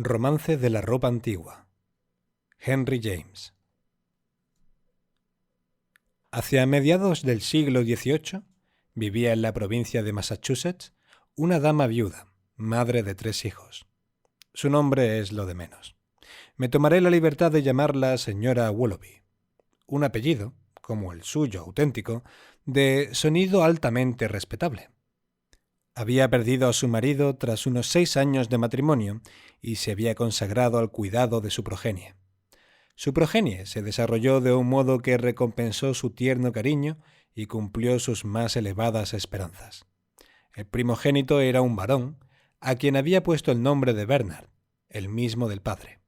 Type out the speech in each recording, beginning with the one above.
Romance de la ropa antigua. Henry James. Hacia mediados del siglo XVIII vivía en la provincia de Massachusetts una dama viuda, madre de 3 hijos. Su nombre es lo de menos. Me tomaré la libertad de llamarla señora Willoughby, un apellido, como el suyo auténtico, de sonido altamente respetable. Había perdido a su marido tras unos 6 años de matrimonio y se había consagrado al cuidado de su progenie. Su progenie se desarrolló de un modo que recompensó su tierno cariño y cumplió sus más elevadas esperanzas. El primogénito era un varón, a quien había puesto el nombre de Bernard, el mismo del padre.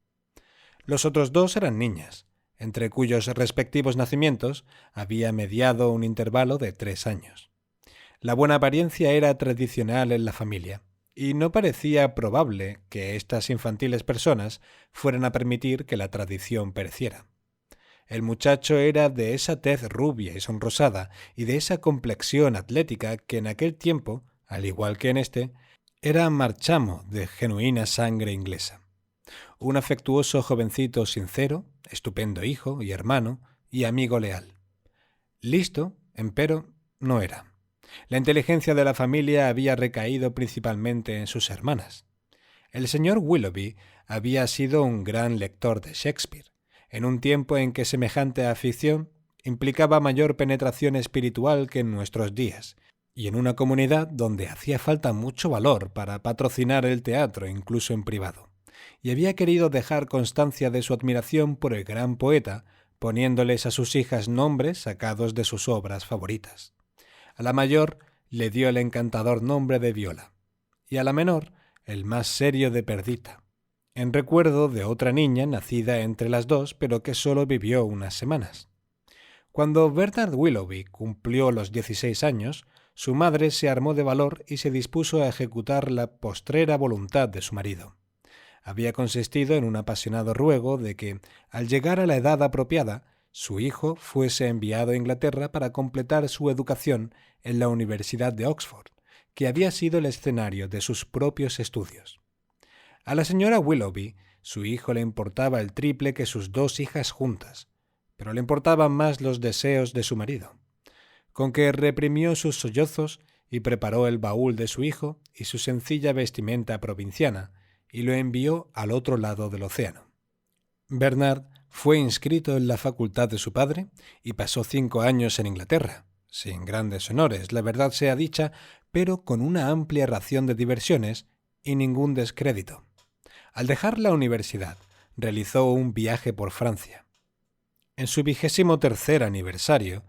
Los otros 2 eran niñas, entre cuyos respectivos nacimientos había mediado un intervalo de 3 años. La buena apariencia era tradicional en la familia, y no parecía probable que estas infantiles personas fueran a permitir que la tradición pereciera. El muchacho era de esa tez rubia y sonrosada y de esa complexión atlética que en aquel tiempo, al igual que en este, era marchamo de genuina sangre inglesa. Un afectuoso jovencito sincero, estupendo hijo y hermano y amigo leal. Listo, empero, no era. La inteligencia de la familia había recaído principalmente en sus hermanas. El señor Willoughby había sido un gran lector de Shakespeare, en un tiempo en que semejante afición implicaba mayor penetración espiritual que en nuestros días, y en una comunidad donde hacía falta mucho valor para patrocinar el teatro incluso en privado, y había querido dejar constancia de su admiración por el gran poeta, poniéndoles a sus hijas nombres sacados de sus obras favoritas. A la mayor le dio el encantador nombre de Viola, y a la menor el más serio de Perdita, en recuerdo de otra niña nacida entre las 2, pero que solo vivió unas semanas. Cuando Bernard Willoughby cumplió los 16 años, su madre se armó de valor y se dispuso a ejecutar la postrera voluntad de su marido. Había consistido en un apasionado ruego de que, al llegar a la edad apropiada, su hijo fuese enviado a Inglaterra para completar su educación en la Universidad de Oxford, que había sido el escenario de sus propios estudios. A la señora Willoughby, su hijo le importaba el triple que sus 2 hijas juntas, pero le importaban más los deseos de su marido, con que reprimió sus sollozos y preparó el baúl de su hijo y su sencilla vestimenta provinciana, y lo envió al otro lado del océano. Bernard fue inscrito en la facultad de su padre y pasó 5 años en Inglaterra, sin grandes honores, la verdad sea dicha, pero con una amplia ración de diversiones y ningún descrédito. Al dejar la universidad, realizó un viaje por Francia. En su 23º aniversario,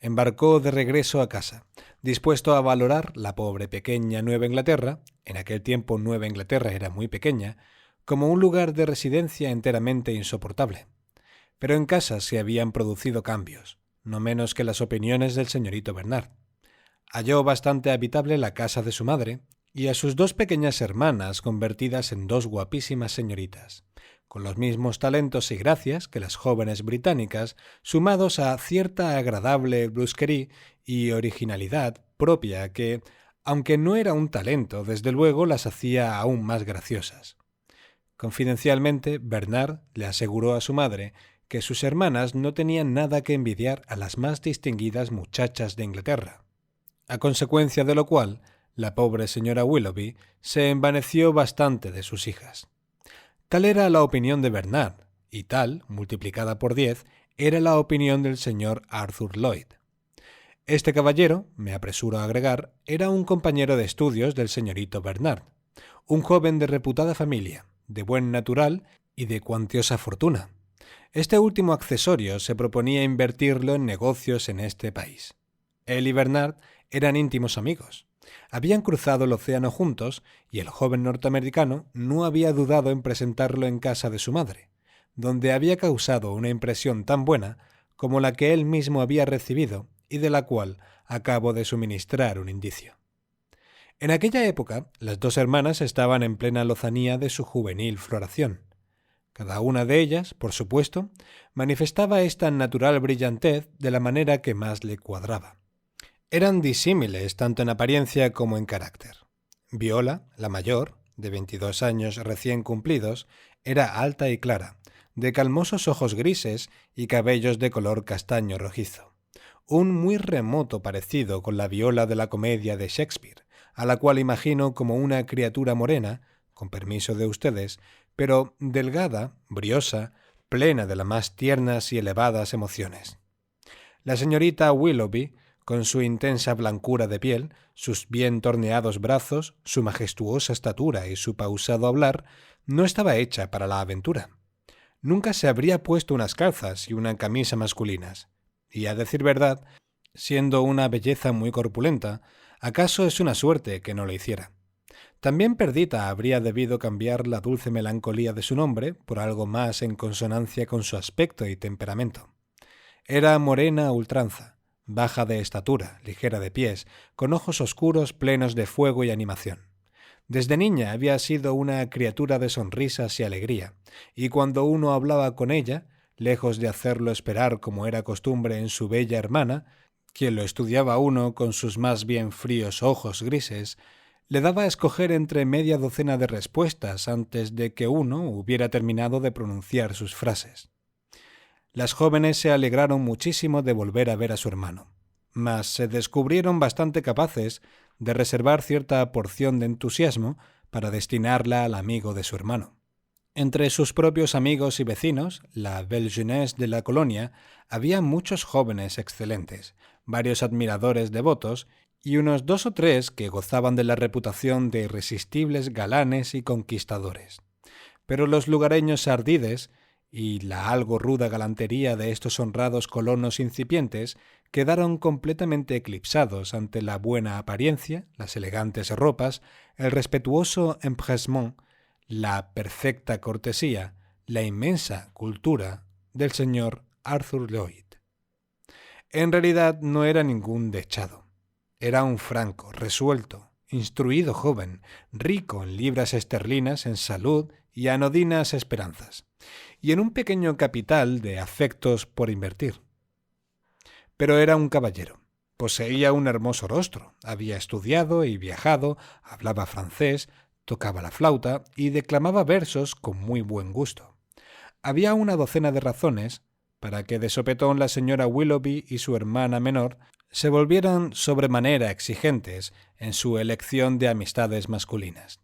embarcó de regreso a casa, dispuesto a valorar la pobre pequeña Nueva Inglaterra, en aquel tiempo Nueva Inglaterra era muy pequeña, como un lugar de residencia enteramente insoportable. Pero en casa se habían producido cambios, no menos que las opiniones del señorito Bernard. Halló bastante habitable la casa de su madre y a sus 2 pequeñas hermanas convertidas en 2 guapísimas señoritas, con los mismos talentos y gracias que las jóvenes británicas, sumados a cierta agradable brusquerie y originalidad propia que, aunque no era un talento, desde luego las hacía aún más graciosas. Confidencialmente, Bernard le aseguró a su madre que sus hermanas no tenían nada que envidiar a las más distinguidas muchachas de Inglaterra, a consecuencia de lo cual la pobre señora Willoughby se envaneció bastante de sus hijas. Tal era la opinión de Bernard, y tal, multiplicada por 10, era la opinión del señor Arthur Lloyd. Este caballero, me apresuro a agregar, era un compañero de estudios del señorito Bernard, un joven de reputada familia, de buen natural y de cuantiosa fortuna. Este último accesorio se proponía invertirlo en negocios en este país. Él y Bernard eran íntimos amigos. Habían cruzado el océano juntos y el joven norteamericano no había dudado en presentarlo en casa de su madre, donde había causado una impresión tan buena como la que él mismo había recibido y de la cual acabo de suministrar un indicio. En aquella época, las 2 hermanas estaban en plena lozanía de su juvenil floración. Cada una de ellas, por supuesto, manifestaba esta natural brillantez de la manera que más le cuadraba. Eran disímiles tanto en apariencia como en carácter. Viola, la mayor, de 22 años recién cumplidos, era alta y clara, de calmosos ojos grises y cabellos de color castaño rojizo. Un muy remoto parecido con la Viola de la comedia de Shakespeare, a la cual imagino como una criatura morena, con permiso de ustedes, pero delgada, briosa, plena de las más tiernas y elevadas emociones. La señorita Willoughby, con su intensa blancura de piel, sus bien torneados brazos, su majestuosa estatura y su pausado hablar, no estaba hecha para la aventura. Nunca se habría puesto unas calzas y una camisa masculinas. Y a decir verdad, siendo una belleza muy corpulenta, acaso es una suerte que no lo hiciera. También Perdita habría debido cambiar la dulce melancolía de su nombre por algo más en consonancia con su aspecto y temperamento. Era morena a ultranza, baja de estatura, ligera de pies, con ojos oscuros plenos de fuego y animación. Desde niña había sido una criatura de sonrisas y alegría, y cuando uno hablaba con ella, lejos de hacerlo esperar como era costumbre en su bella hermana, quien lo estudiaba uno con sus más bien fríos ojos grises, le daba a escoger entre media docena de respuestas antes de que uno hubiera terminado de pronunciar sus frases. Las jóvenes se alegraron muchísimo de volver a ver a su hermano, mas se descubrieron bastante capaces de reservar cierta porción de entusiasmo para destinarla al amigo de su hermano. Entre sus propios amigos y vecinos, la belle jeunesse de la colonia, había muchos jóvenes excelentes, varios admiradores devotos y unos 2 o 3 que gozaban de la reputación de irresistibles galanes y conquistadores. Pero los lugareños ardides y la algo ruda galantería de estos honrados colonos incipientes quedaron completamente eclipsados ante la buena apariencia, las elegantes ropas, el respetuoso empressement, la perfecta cortesía, la inmensa cultura del señor Arthur Lloyd. En realidad no era ningún dechado. Era un franco, resuelto, instruido joven, rico en libras esterlinas, en salud y anodinas esperanzas, y en un pequeño capital de afectos por invertir. Pero era un caballero. Poseía un hermoso rostro, había estudiado y viajado, hablaba francés, tocaba la flauta y declamaba versos con muy buen gusto. Había una docena de razones para que de sopetón la señora Willoughby y su hermana menor se volvieran sobremanera exigentes en su elección de amistades masculinas.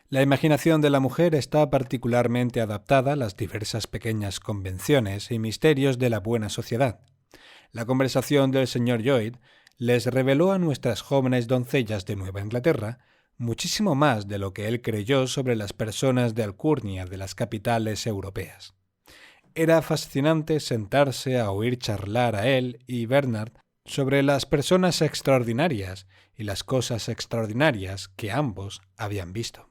La imaginación de la mujer está particularmente adaptada a las diversas pequeñas convenciones y misterios de la buena sociedad. La conversación del señor Lloyd les reveló a nuestras jóvenes doncellas de Nueva Inglaterra muchísimo más de lo que él creyó sobre las personas de alcurnia de las capitales europeas. Era fascinante sentarse a oír charlar a él y Bernard sobre las personas extraordinarias y las cosas extraordinarias que ambos habían visto.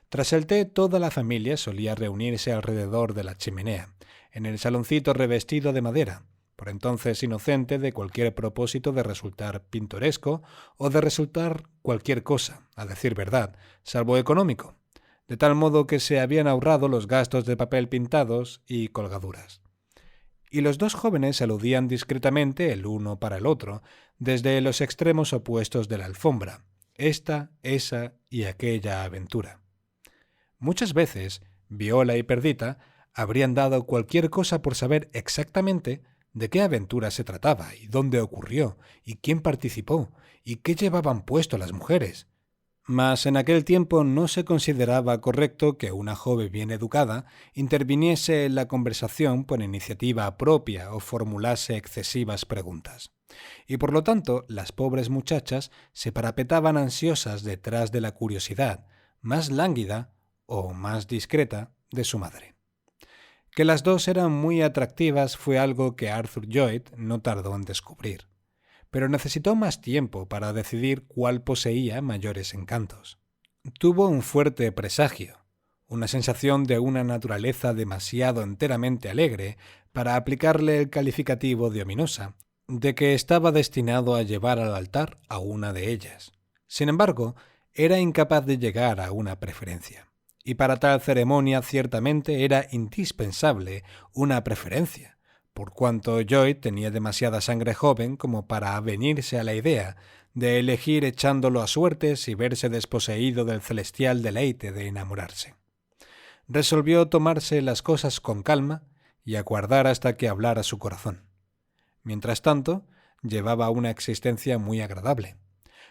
Tras el té, toda la familia solía reunirse alrededor de la chimenea, en el saloncito revestido de madera, por entonces inocente de cualquier propósito de resultar pintoresco o de resultar cualquier cosa, a decir verdad, salvo económico, de tal modo que se habían ahorrado los gastos de papel pintados y colgaduras. Y los dos jóvenes aludían discretamente el uno para el otro, desde los extremos opuestos de la alfombra, esta, esa y aquella aventura. Muchas veces, Viola y Perdita habrían dado cualquier cosa por saber exactamente de qué aventura se trataba y dónde ocurrió y quién participó y qué llevaban puesto las mujeres. Mas en aquel tiempo no se consideraba correcto que una joven bien educada interviniese en la conversación por iniciativa propia o formulase excesivas preguntas. Y por lo tanto, las pobres muchachas se parapetaban ansiosas detrás de la curiosidad, más lánguida o más discreta, de su madre. Que las dos eran muy atractivas fue algo que Arthur Lloyd no tardó en descubrir, pero necesitó más tiempo para decidir cuál poseía mayores encantos. Tuvo un fuerte presagio, una sensación de una naturaleza demasiado enteramente alegre para aplicarle el calificativo de ominosa, de que estaba destinado a llevar al altar a una de ellas. Sin embargo, era incapaz de llegar a una preferencia. Y para tal ceremonia ciertamente era indispensable una preferencia, por cuanto Lloyd tenía demasiada sangre joven como para avenirse a la idea de elegir echándolo a suertes y verse desposeído del celestial deleite de enamorarse. Resolvió tomarse las cosas con calma y aguardar hasta que hablara su corazón. Mientras tanto, llevaba una existencia muy agradable.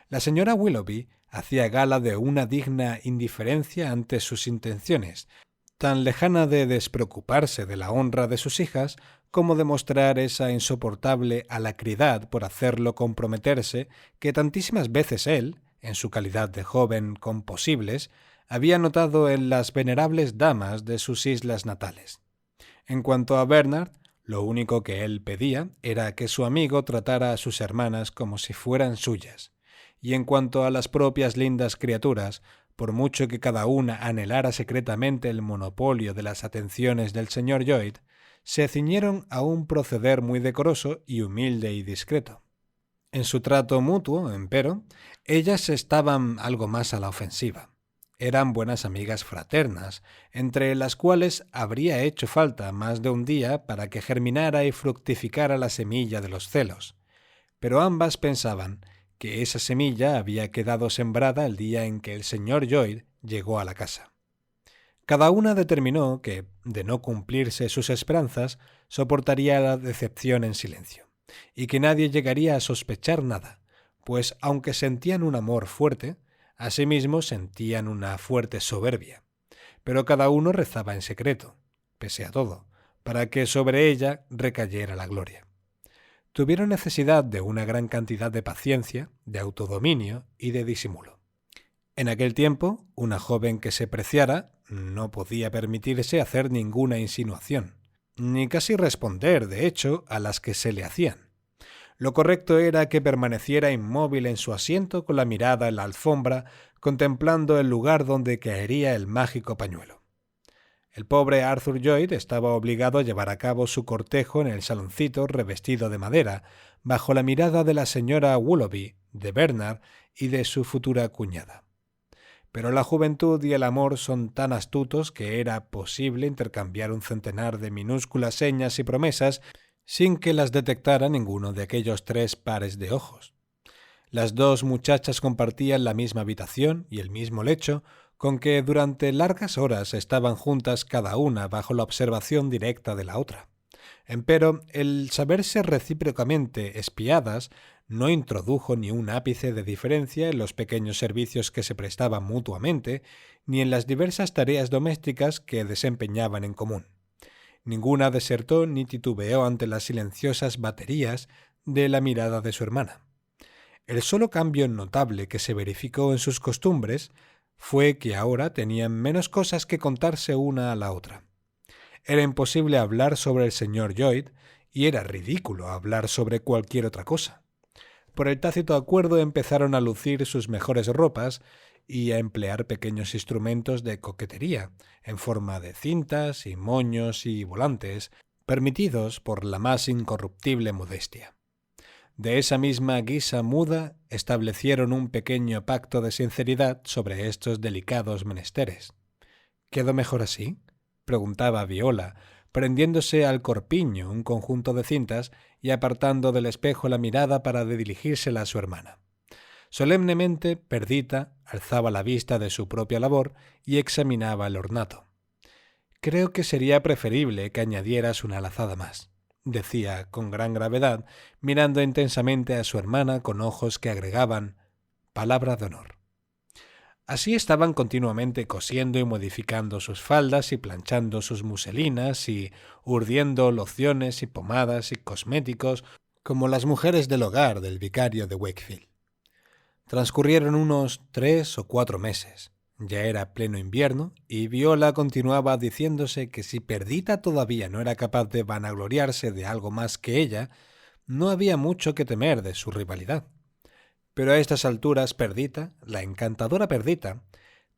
La señora Willoughby hacía gala de una digna indiferencia ante sus intenciones, tan lejana de despreocuparse de la honra de sus hijas como de mostrar esa insoportable alacridad por hacerlo comprometerse que tantísimas veces él, en su calidad de joven con posibles, había notado en las venerables damas de sus islas natales. En cuanto a Bernard, lo único que él pedía era que su amigo tratara a sus hermanas como si fueran suyas, y en cuanto a las propias lindas criaturas, por mucho que cada una anhelara secretamente el monopolio de las atenciones del señor Lloyd, se ciñeron a un proceder muy decoroso y humilde y discreto. En su trato mutuo, empero, ellas estaban algo más a la ofensiva. Eran buenas amigas fraternas, entre las cuales habría hecho falta más de un día para que germinara y fructificara la semilla de los celos. Pero ambas pensaban que esa semilla había quedado sembrada el día en que el señor Lloyd llegó a la casa. Cada una determinó que, de no cumplirse sus esperanzas, soportaría la decepción en silencio, y que nadie llegaría a sospechar nada, pues aunque sentían un amor fuerte, asimismo sentían una fuerte soberbia. Pero cada uno rezaba en secreto, pese a todo, para que sobre ella recayera la gloria. Tuvieron necesidad de una gran cantidad de paciencia, de autodominio y de disimulo. En aquel tiempo, una joven que se preciara no podía permitirse hacer ninguna insinuación, ni casi responder, de hecho, a las que se le hacían. Lo correcto era que permaneciera inmóvil en su asiento con la mirada en la alfombra, contemplando el lugar donde caería el mágico pañuelo. El pobre Arthur Lloyd estaba obligado a llevar a cabo su cortejo en el saloncito revestido de madera, bajo la mirada de la señora Willoughby, de Bernard y de su futura cuñada. Pero la juventud y el amor son tan astutos que era posible intercambiar un centenar de minúsculas señas y promesas sin que las detectara ninguno de aquellos 3 pares de ojos. Las dos muchachas compartían la misma habitación y el mismo lecho, con que durante largas horas estaban juntas cada una bajo la observación directa de la otra. Empero, el saberse recíprocamente espiadas no introdujo ni un ápice de diferencia en los pequeños servicios que se prestaban mutuamente, ni en las diversas tareas domésticas que desempeñaban en común. Ninguna desertó ni titubeó ante las silenciosas baterías de la mirada de su hermana. El solo cambio notable que se verificó en sus costumbres fue que ahora tenían menos cosas que contarse una a la otra. Era imposible hablar sobre el señor Lloyd y era ridículo hablar sobre cualquier otra cosa. Por el tácito acuerdo empezaron a lucir sus mejores ropas y a emplear pequeños instrumentos de coquetería, en forma de cintas y moños y volantes, permitidos por la más incorruptible modestia. De esa misma guisa muda establecieron un pequeño pacto de sinceridad sobre estos delicados menesteres. ¿Quedó mejor así?, preguntaba Viola, prendiéndose al corpiño un conjunto de cintas y apartando del espejo la mirada para dirigírsela a su hermana. Solemnemente, Perdita alzaba la vista de su propia labor y examinaba el ornato. «Creo que sería preferible que añadieras una lazada más», decía con gran gravedad, mirando intensamente a su hermana con ojos que agregaban «palabra de honor». Así estaban continuamente cosiendo y modificando sus faldas y planchando sus muselinas y urdiendo lociones y pomadas y cosméticos como las mujeres del hogar del vicario de Wakefield. Transcurrieron unos 3 o 4 meses. Ya era pleno invierno y Viola continuaba diciéndose que si Perdita todavía no era capaz de vanagloriarse de algo más que ella, no había mucho que temer de su rivalidad. Pero a estas alturas Perdita, la encantadora Perdita,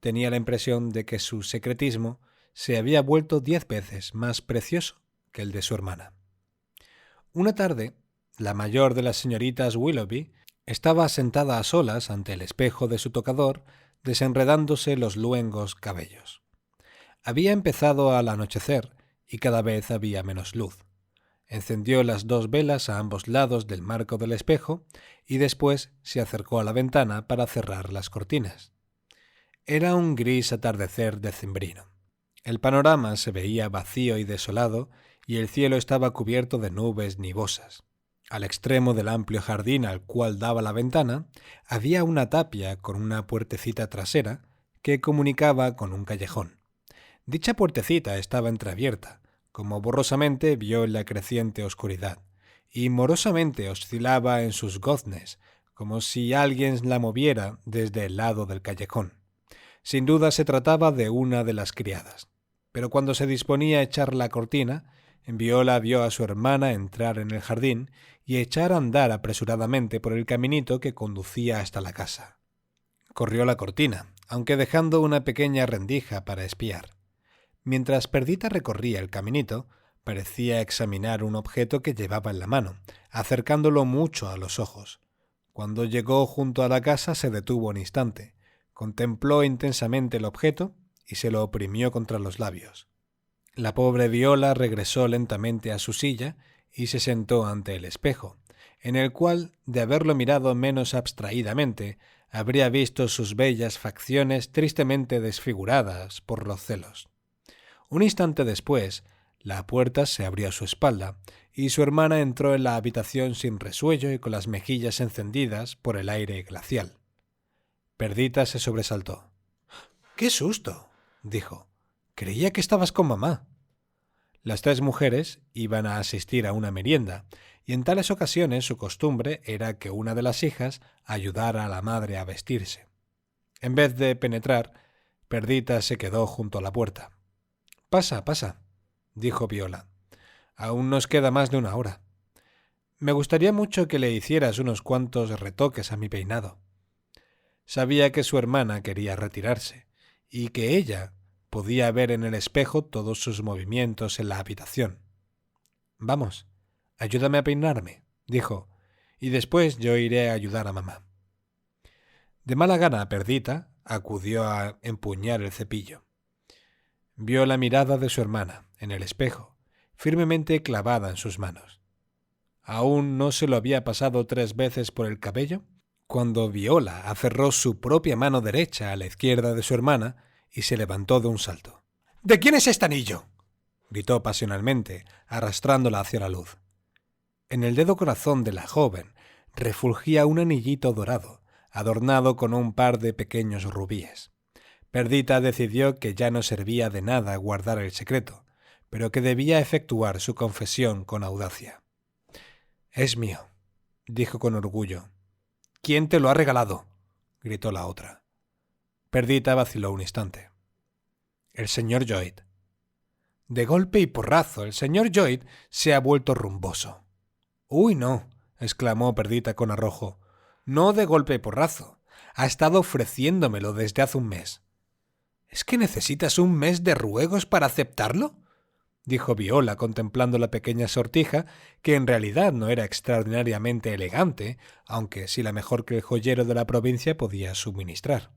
tenía la impresión de que su secretismo se había vuelto 10 veces más precioso que el de su hermana. Una tarde, la mayor de las señoritas Willoughby estaba sentada a solas ante el espejo de su tocador, desenredándose los luengos cabellos. Había empezado al anochecer y cada vez había menos luz. Encendió las 2 velas a ambos lados del marco del espejo y después se acercó a la ventana para cerrar las cortinas. Era un gris atardecer decembrino. El panorama se veía vacío y desolado y el cielo estaba cubierto de nubes nubosas. Al extremo del amplio jardín al cual daba la ventana había una tapia con una puertecita trasera que comunicaba con un callejón. Dicha puertecita estaba entreabierta, como borrosamente vio en la creciente oscuridad, y morosamente oscilaba en sus goznes, como si alguien la moviera desde el lado del callejón. Sin duda se trataba de una de las criadas, pero cuando se disponía a echar la cortina, Viola vio a su hermana entrar en el jardín y echar a andar apresuradamente por el caminito que conducía hasta la casa. Corrió la cortina, aunque dejando una pequeña rendija para espiar. Mientras Perdita recorría el caminito, parecía examinar un objeto que llevaba en la mano, acercándolo mucho a los ojos. Cuando llegó junto a la casa se detuvo un instante, contempló intensamente el objeto y se lo oprimió contra los labios. La pobre Viola regresó lentamente a su silla y se sentó ante el espejo, en el cual, de haberlo mirado menos abstraídamente, habría visto sus bellas facciones tristemente desfiguradas por los celos. Un instante después, la puerta se abrió a su espalda y su hermana entró en la habitación sin resuello y con las mejillas encendidas por el aire glacial. Perdita se sobresaltó. ¡Qué susto!, dijo. Creía que estabas con mamá. Las 3 mujeres iban a asistir a una merienda, y en tales ocasiones su costumbre era que una de las hijas ayudara a la madre a vestirse. En vez de penetrar, Perdita se quedó junto a la puerta. «Pasa, pasa», dijo Viola. «Aún nos queda más de 1 hora. Me gustaría mucho que le hicieras unos cuantos retoques a mi peinado». Sabía que su hermana quería retirarse, y que ella podía ver en el espejo todos sus movimientos en la habitación. «Vamos, ayúdame a peinarme», dijo, «y después yo iré a ayudar a mamá». De mala gana, Perdita acudió a empuñar el cepillo. Vio la mirada de su hermana en el espejo, firmemente clavada en sus manos. ¿Aún no se lo había pasado 3 veces por el cabello? Cuando Viola aferró su propia mano derecha a la izquierda de su hermana y se levantó de un salto. «¿De quién es este anillo?», gritó pasionalmente, arrastrándola hacia la luz. En el dedo corazón de la joven refulgía un anillito dorado, adornado con un par de pequeños rubíes. Perdita decidió que ya no servía de nada guardar el secreto, pero que debía efectuar su confesión con audacia. «Es mío», dijo con orgullo. «¿Quién te lo ha regalado?», gritó la otra. Perdita vaciló un instante. «El señor Lloyd». De golpe y porrazo, el señor Lloyd se ha vuelto rumboso. «Uy, no», exclamó Perdita con arrojo. «No de golpe y porrazo. Ha estado ofreciéndomelo desde hace 1 mes». «¿Es que necesitas 1 mes de ruegos para aceptarlo?», dijo Viola contemplando la pequeña sortija, que en realidad no era extraordinariamente elegante, aunque sí la mejor que el joyero de la provincia podía suministrar.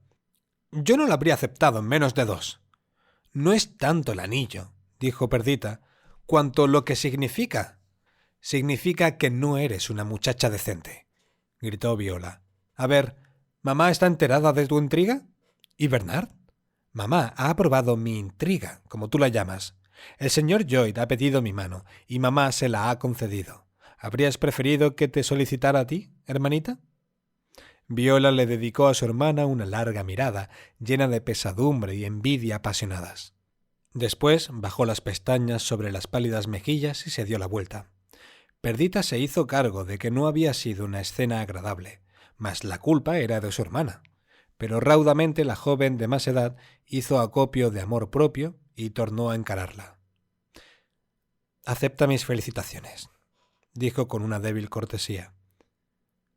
«Yo no lo habría aceptado en menos de 2. «No es tanto el anillo», dijo Perdita, «cuanto lo que significa». «Significa que no eres una muchacha decente», gritó Viola. «A ver, ¿mamá está enterada de tu intriga? ¿Y Bernard? Mamá ha aprobado mi intriga, como tú la llamas. El señor Lloyd ha pedido mi mano y mamá se la ha concedido. ¿Habrías preferido que te solicitara a ti, hermanita?» Viola le dedicó a su hermana una larga mirada, llena de pesadumbre y envidia apasionadas. Después bajó las pestañas sobre las pálidas mejillas y se dio la vuelta. Perdita se hizo cargo de que no había sido una escena agradable, mas la culpa era de su hermana. Pero raudamente la joven de más edad hizo acopio de amor propio y tornó a encararla. «Acepta mis felicitaciones», dijo con una débil cortesía.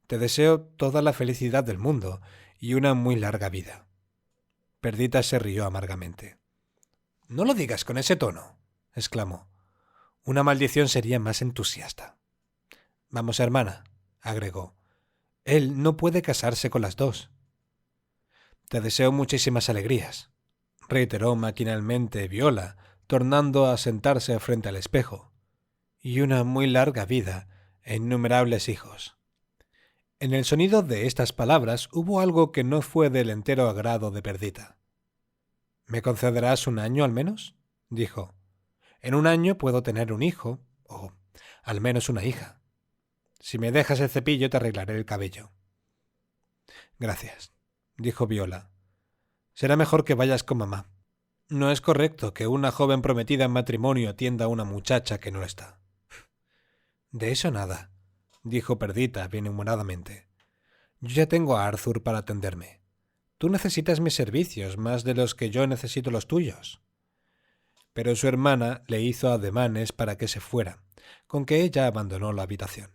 «Te deseo toda la felicidad del mundo y una muy larga vida». Perdita se rió amargamente. «No lo digas con ese tono», exclamó. «Una maldición sería más entusiasta». «Vamos, hermana», agregó. «Él no puede casarse con las 2». «Te deseo muchísimas alegrías», reiteró maquinalmente Viola, tornando a sentarse frente al espejo. y una muy larga vida e innumerables hijos. En el sonido de estas palabras hubo algo que no fue del entero agrado de Perdita. ¿Me concederás un año al menos?, dijo. En un año puedo tener un hijo, o al menos una hija. Si me dejas el cepillo te arreglaré el cabello. Gracias, dijo Viola. Será mejor que vayas con mamá. No es correcto que una joven prometida en matrimonio atienda a una muchacha que no está. De eso nada, dijo Perdita bienhumoradamente. Yo ya tengo a Arthur para atenderme. Tú necesitas mis servicios más de los que yo necesito los tuyos. Pero su hermana le hizo ademanes para que se fuera, con que ella abandonó la habitación.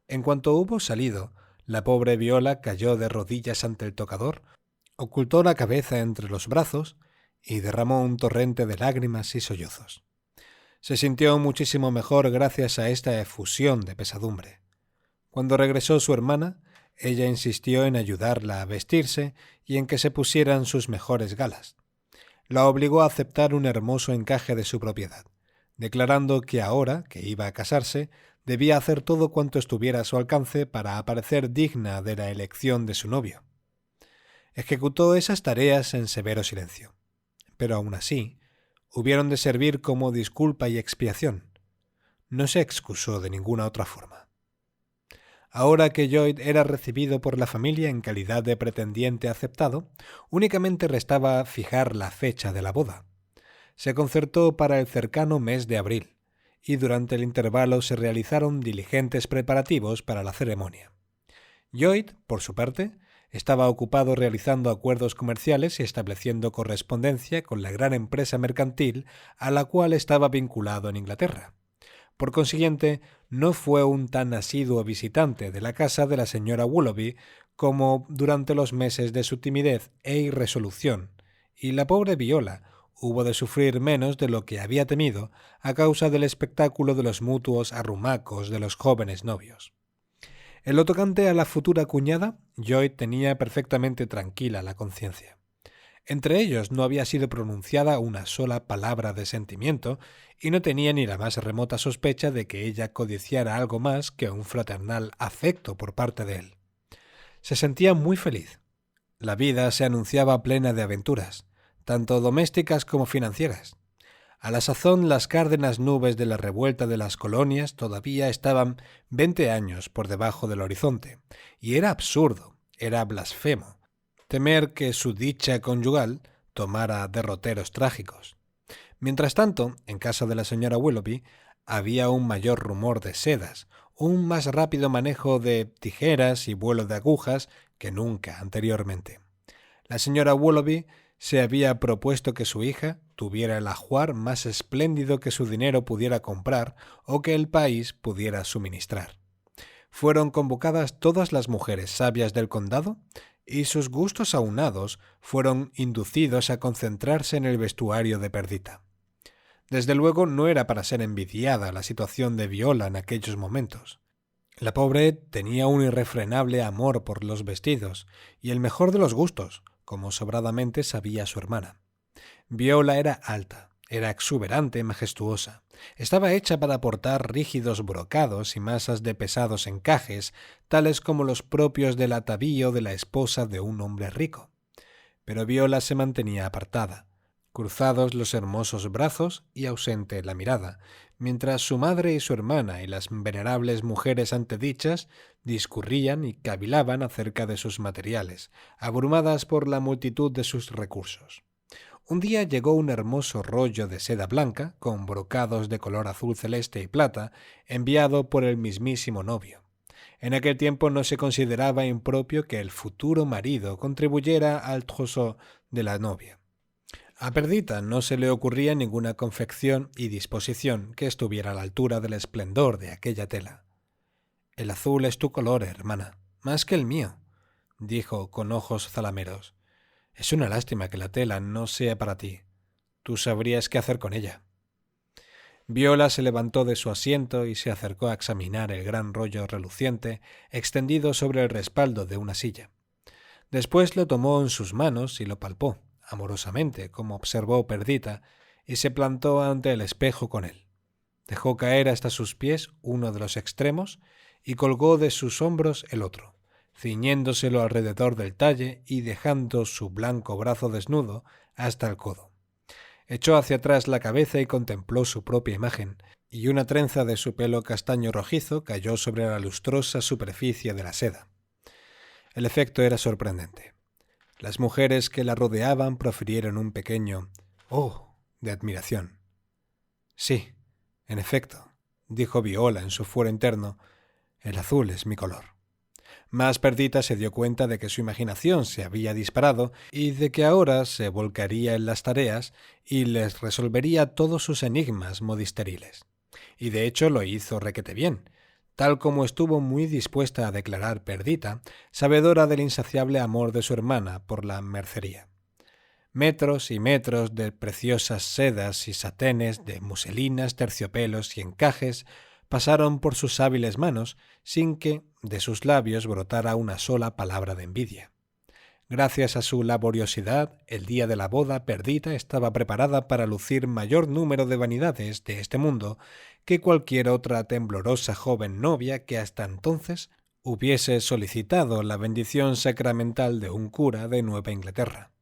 En cuanto hubo salido, la pobre Viola cayó de rodillas ante el tocador, ocultó la cabeza entre los brazos y derramó un torrente de lágrimas y sollozos. Se sintió muchísimo mejor gracias a esta efusión de pesadumbre. Cuando regresó su hermana, ella insistió en ayudarla a vestirse y en que se pusieran sus mejores galas. La obligó a aceptar un hermoso encaje de su propiedad, declarando que ahora, que iba a casarse, debía hacer todo cuanto estuviera a su alcance para aparecer digna de la elección de su novio. Ejecutó esas tareas en severo silencio, pero aún así hubieron de servir como disculpa y expiación. No se excusó de ninguna otra forma. Ahora que Lloyd era recibido por la familia en calidad de pretendiente aceptado, únicamente restaba fijar la fecha de la boda. Se concertó para el cercano mes de abril, y durante el intervalo se realizaron diligentes preparativos para la ceremonia. Lloyd, por su parte, estaba ocupado realizando acuerdos comerciales y estableciendo correspondencia con la gran empresa mercantil a la cual estaba vinculado en Inglaterra. Por consiguiente, no fue un tan asiduo visitante de la casa de la señora Willoughby como durante los meses de su timidez e irresolución, y la pobre Viola hubo de sufrir menos de lo que había temido a causa del espectáculo de los mutuos arrumacos de los jóvenes novios. En lo tocante a la futura cuñada, Lloyd tenía perfectamente tranquila la conciencia. Entre ellos no había sido pronunciada una sola palabra de sentimiento y no tenía ni la más remota sospecha de que ella codiciara algo más que un fraternal afecto por parte de él. Se sentía muy feliz. La vida se anunciaba plena de aventuras, tanto domésticas como financieras. A la sazón las cárdenas nubes de la revuelta de las colonias todavía estaban 20 años por debajo del horizonte, y era absurdo, era blasfemo, temer que su dicha conyugal tomara derroteros trágicos. Mientras tanto, en casa de la señora Willoughby había un mayor rumor de sedas, un más rápido manejo de tijeras y vuelo de agujas que nunca anteriormente. La señora Willoughby se había propuesto que su hija tuviera el ajuar más espléndido que su dinero pudiera comprar o que el país pudiera suministrar. Fueron convocadas todas las mujeres sabias del condado y sus gustos aunados fueron inducidos a concentrarse en el vestuario de Perdita. Desde luego no era para ser envidiada la situación de Viola en aquellos momentos. La pobre tenía un irrefrenable amor por los vestidos y el mejor de los gustos, como sobradamente sabía su hermana. Viola era alta, era exuberante y majestuosa. Estaba hecha para portar rígidos brocados y masas de pesados encajes, tales como los propios del atavío de la esposa de un hombre rico. Pero Viola se mantenía apartada, cruzados los hermosos brazos y ausente la mirada, mientras su madre y su hermana y las venerables mujeres antedichas discurrían y cavilaban acerca de sus materiales, abrumadas por la multitud de sus recursos. Un día llegó un hermoso rollo de seda blanca, con brocados de color azul celeste y plata, enviado por el mismísimo novio. En aquel tiempo no se consideraba impropio que el futuro marido contribuyera al trousseau de la novia. A Perdita no se le ocurría ninguna confección y disposición que estuviera a la altura del esplendor de aquella tela. «El azul es tu color, hermana, más que el mío», dijo con ojos zalameros. «Es una lástima que la tela no sea para ti. Tú sabrías qué hacer con ella». Viola se levantó de su asiento y se acercó a examinar el gran rollo reluciente extendido sobre el respaldo de una silla. Después lo tomó en sus manos y lo palpó amorosamente, como observó Perdita, y se plantó ante el espejo con él. Dejó caer hasta sus pies uno de los extremos y colgó de sus hombros el otro, ciñéndoselo alrededor del talle y dejando su blanco brazo desnudo hasta el codo. Echó hacia atrás la cabeza y contempló su propia imagen, y una trenza de su pelo castaño rojizo cayó sobre la lustrosa superficie de la seda. El efecto era sorprendente. Las mujeres que la rodeaban profirieron un pequeño «oh» de admiración. «Sí, en efecto», dijo Viola en su fuero interno, «el azul es mi color». Mas Perdita se dio cuenta de que su imaginación se había disparado y de que ahora se volcaría en las tareas y les resolvería todos sus enigmas modisteriles. Y de hecho lo hizo requete bien, tal como estuvo muy dispuesta a declarar Perdita, sabedora del insaciable amor de su hermana por la mercería. Metros y metros de preciosas sedas y satenes, de muselinas, terciopelos y encajes pasaron por sus hábiles manos sin que de sus labios brotara una sola palabra de envidia. Gracias a su laboriosidad, el día de la boda Perdita estaba preparada para lucir mayor número de vanidades de este mundo que cualquier otra temblorosa joven novia que hasta entonces hubiese solicitado la bendición sacramental de un cura de Nueva Inglaterra.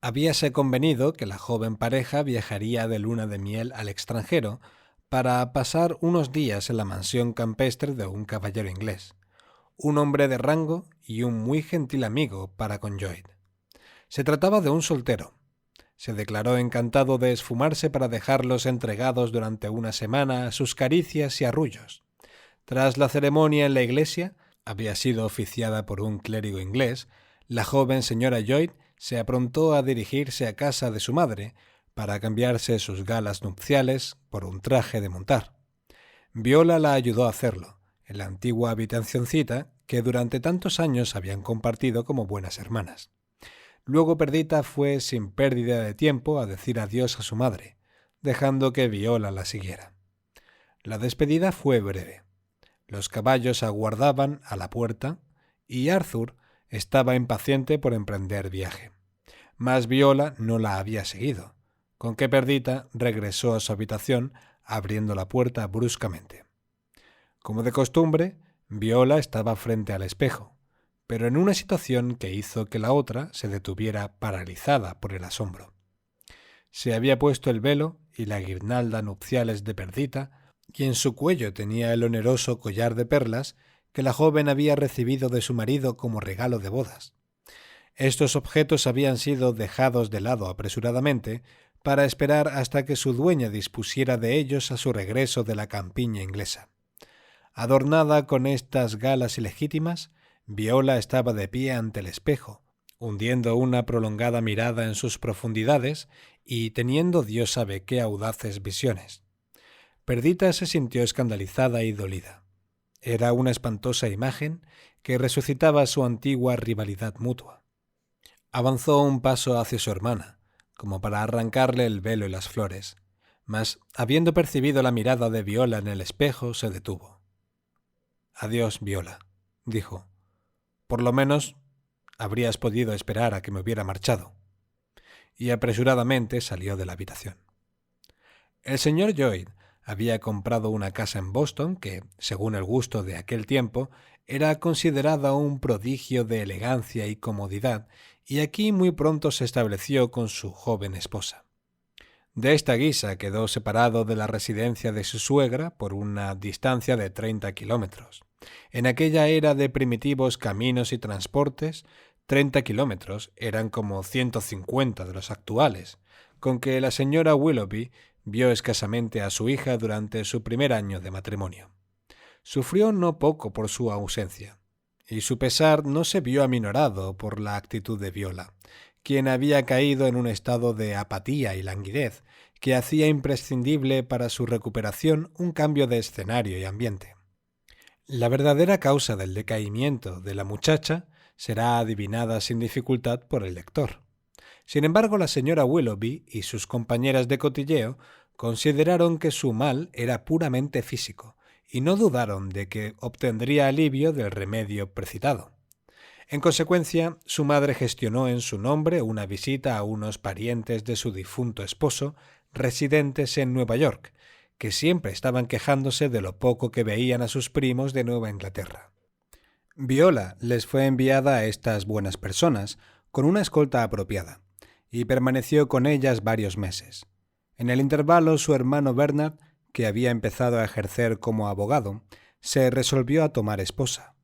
Habíase convenido que la joven pareja viajaría de luna de miel al extranjero para pasar unos días en la mansión campestre de un caballero inglés, un hombre de rango y un muy gentil amigo para con Lloyd. Se trataba de un soltero. Se declaró encantado de esfumarse para dejarlos entregados durante una semana a sus caricias y arrullos. Tras la ceremonia en la iglesia, había sido oficiada por un clérigo inglés, la joven señora Lloyd se aprontó a dirigirse a casa de su madre para cambiarse sus galas nupciales por un traje de montar. Viola la ayudó a hacerlo, en la antigua habitacioncita que durante tantos años habían compartido como buenas hermanas. Luego Perdita fue sin pérdida de tiempo a decir adiós a su madre, dejando que Viola la siguiera. La despedida fue breve. Los caballos aguardaban a la puerta y Arthur estaba impaciente por emprender viaje. Mas Viola no la había seguido, con que Perdita regresó a su habitación abriendo la puerta bruscamente. Como de costumbre, Viola estaba frente al espejo, pero en una situación que hizo que la otra se detuviera paralizada por el asombro. Se había puesto el velo y la guirnalda nupciales de Perdita, y en su cuello tenía el oneroso collar de perlas que la joven había recibido de su marido como regalo de bodas. Estos objetos habían sido dejados de lado apresuradamente para esperar hasta que su dueña dispusiera de ellos a su regreso de la campiña inglesa. Adornada con estas galas ilegítimas, Viola estaba de pie ante el espejo, hundiendo una prolongada mirada en sus profundidades y teniendo Dios sabe qué audaces visiones. Perdita se sintió escandalizada y dolida. Era una espantosa imagen que resucitaba su antigua rivalidad mutua. Avanzó un paso hacia su hermana, como para arrancarle el velo y las flores, mas, habiendo percibido la mirada de Viola en el espejo, se detuvo. «Adiós, Viola», dijo. «Por lo menos habrías podido esperar a que me hubiera marchado». Y apresuradamente salió de la habitación. El señor Lloyd había comprado una casa en Boston que, según el gusto de aquel tiempo, era considerada un prodigio de elegancia y comodidad, y aquí muy pronto se estableció con su joven esposa. De esta guisa quedó separado de la residencia de su suegra por una distancia de 30 kilómetros. En aquella era de primitivos caminos y transportes, 30 kilómetros eran como 150 de los actuales, con que la señora Willoughby vio escasamente a su hija durante su primer año de matrimonio. Sufrió no poco por su ausencia, y su pesar no se vio aminorado por la actitud de Viola, quien había caído en un estado de apatía y languidez que hacía imprescindible para su recuperación un cambio de escenario y ambiente. La verdadera causa del decaimiento de la muchacha será adivinada sin dificultad por el lector. Sin embargo, la señora Willoughby y sus compañeras de cotilleo consideraron que su mal era puramente físico y no dudaron de que obtendría alivio del remedio precitado. En consecuencia, su madre gestionó en su nombre una visita a unos parientes de su difunto esposo residentes en Nueva York, que siempre estaban quejándose de lo poco que veían a sus primos de Nueva Inglaterra. Viola les fue enviada a estas buenas personas con una escolta apropiada, y permaneció con ellas varios meses. En el intervalo, su hermano Bernard, que había empezado a ejercer como abogado, se resolvió a tomar esposa.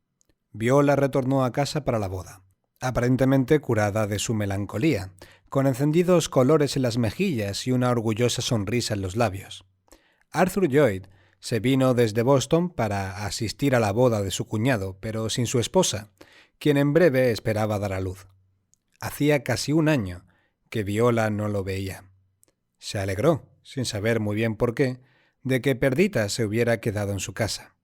Viola retornó a casa para la boda, aparentemente curada de su melancolía, con encendidos colores en las mejillas y una orgullosa sonrisa en los labios. Arthur Lloyd se vino desde Boston para asistir a la boda de su cuñado, pero sin su esposa, quien en breve esperaba dar a luz. Hacía casi un año que Viola no lo veía. Se alegró, sin saber muy bien por qué, de que Perdita se hubiera quedado en su casa.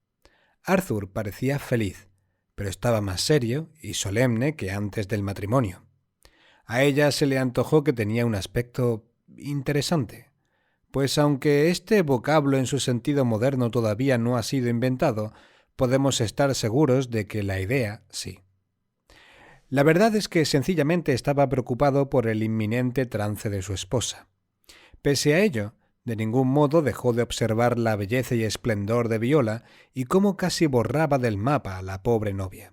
Arthur parecía feliz, pero estaba más serio y solemne que antes del matrimonio. A ella se le antojó que tenía un aspecto interesante, pues aunque este vocablo en su sentido moderno todavía no ha sido inventado, podemos estar seguros de que la idea sí. La verdad es que sencillamente estaba preocupado por el inminente trance de su esposa. Pese a ello, de ningún modo dejó de observar la belleza y esplendor de Viola y cómo casi borraba del mapa a la pobre novia.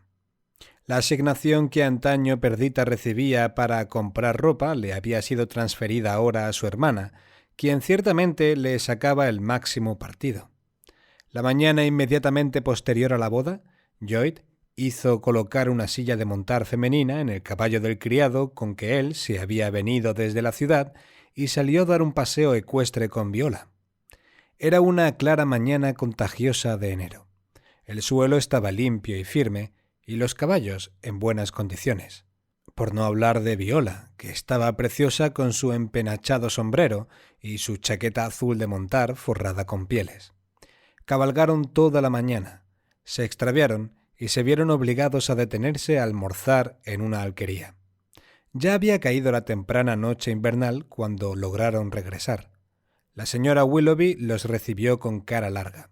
La asignación que antaño Perdita recibía para comprar ropa le había sido transferida ahora a su hermana, quien ciertamente le sacaba el máximo partido. La mañana inmediatamente posterior a la boda, Lloyd hizo colocar una silla de montar femenina en el caballo del criado con que él se había venido desde la ciudad y salió a dar un paseo ecuestre con Viola. Era una clara mañana contagiosa de enero. El suelo estaba limpio y firme y los caballos en buenas condiciones. Por no hablar de Viola, que estaba preciosa con su empenachado sombrero y su chaqueta azul de montar forrada con pieles. Cabalgaron toda la mañana, se extraviaron y se vieron obligados a detenerse a almorzar en una alquería. Ya había caído la temprana noche invernal cuando lograron regresar. La señora Willoughby los recibió con cara larga.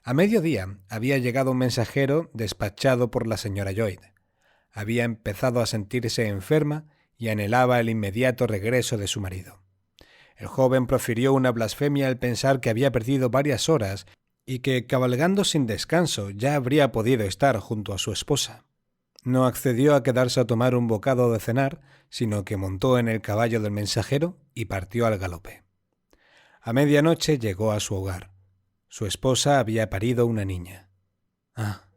A mediodía había llegado un mensajero despachado por la señora Lloyd. Había empezado a sentirse enferma y anhelaba el inmediato regreso de su marido. El joven profirió una blasfemia al pensar que había perdido varias horas y que, cabalgando sin descanso, ya habría podido estar junto a su esposa. No accedió a quedarse a tomar un bocado de cenar, sino que montó en el caballo del mensajero y partió al galope. A medianoche llegó a su hogar. Su esposa había parido una niña. «Ah,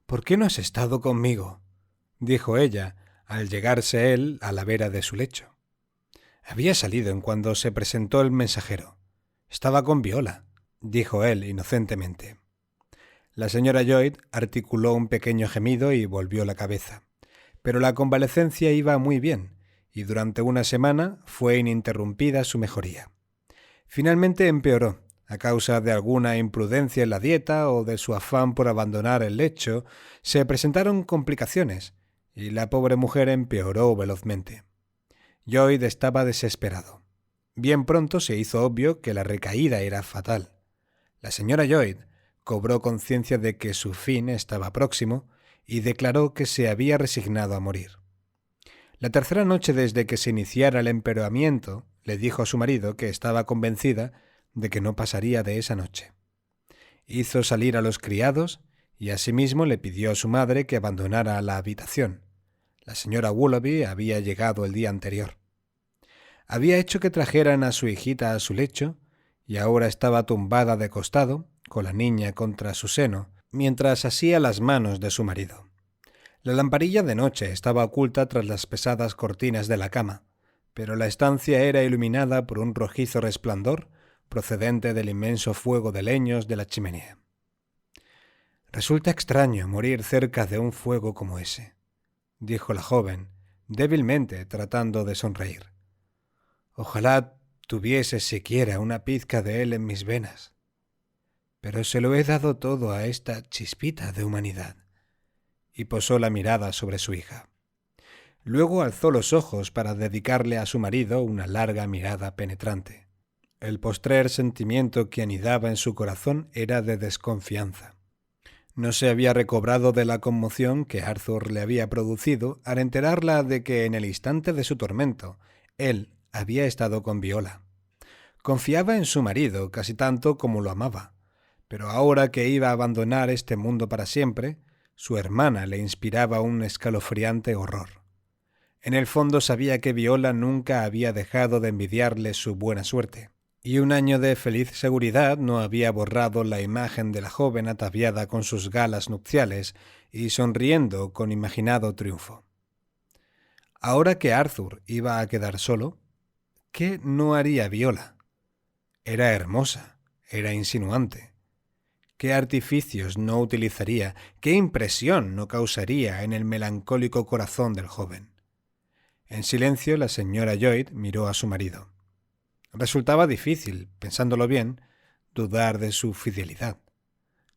¿por qué no has estado conmigo?», dijo ella, al llegarse él a la vera de su lecho. Había salido en cuando se presentó el mensajero. «Estaba con Viola», dijo él inocentemente. La señora Lloyd articuló un pequeño gemido y volvió la cabeza. Pero la convalecencia iba muy bien, y durante una semana fue ininterrumpida su mejoría. Finalmente empeoró, a causa de alguna imprudencia en la dieta o de su afán por abandonar el lecho. Se presentaron complicaciones, y la pobre mujer empeoró velozmente. Lloyd estaba desesperado. Bien pronto se hizo obvio que la recaída era fatal. La señora Lloyd cobró conciencia de que su fin estaba próximo y declaró que se había resignado a morir. La tercera noche desde que se iniciara el empeoramiento, le dijo a su marido que estaba convencida de que no pasaría de esa noche. Hizo salir a los criados y asimismo le pidió a su madre que abandonara la habitación. La señora Willoughby había llegado el día anterior. Había hecho que trajeran a su hijita a su lecho y ahora estaba tumbada de costado, con la niña contra su seno, mientras asía las manos de su marido. La lamparilla de noche estaba oculta tras las pesadas cortinas de la cama, pero la estancia era iluminada por un rojizo resplandor procedente del inmenso fuego de leños de la chimenea. «Resulta extraño morir cerca de un fuego como ese», dijo la joven, débilmente tratando de sonreír. «Ojalá tuviese siquiera una pizca de él en mis venas. Pero se lo he dado todo a esta chispita de humanidad», y posó la mirada sobre su hija. Luego alzó los ojos para dedicarle a su marido una larga mirada penetrante. El postrer sentimiento que anidaba en su corazón era de desconfianza. No se había recobrado de la conmoción que Arthur le había producido al enterarla de que en el instante de su tormento él había estado con Viola. Confiaba en su marido casi tanto como lo amaba, pero ahora que iba a abandonar este mundo para siempre, su hermana le inspiraba un escalofriante horror. En el fondo sabía que Viola nunca había dejado de envidiarle su buena suerte, y un año de feliz seguridad no había borrado la imagen de la joven ataviada con sus galas nupciales y sonriendo con imaginado triunfo. Ahora que Arthur iba a quedar solo, ¿qué no haría Viola? Era hermosa, era insinuante. ¿Qué artificios no utilizaría, qué impresión no causaría en el melancólico corazón del joven? En silencio, la señora Lloyd miró a su marido. Resultaba difícil, pensándolo bien, dudar de su fidelidad.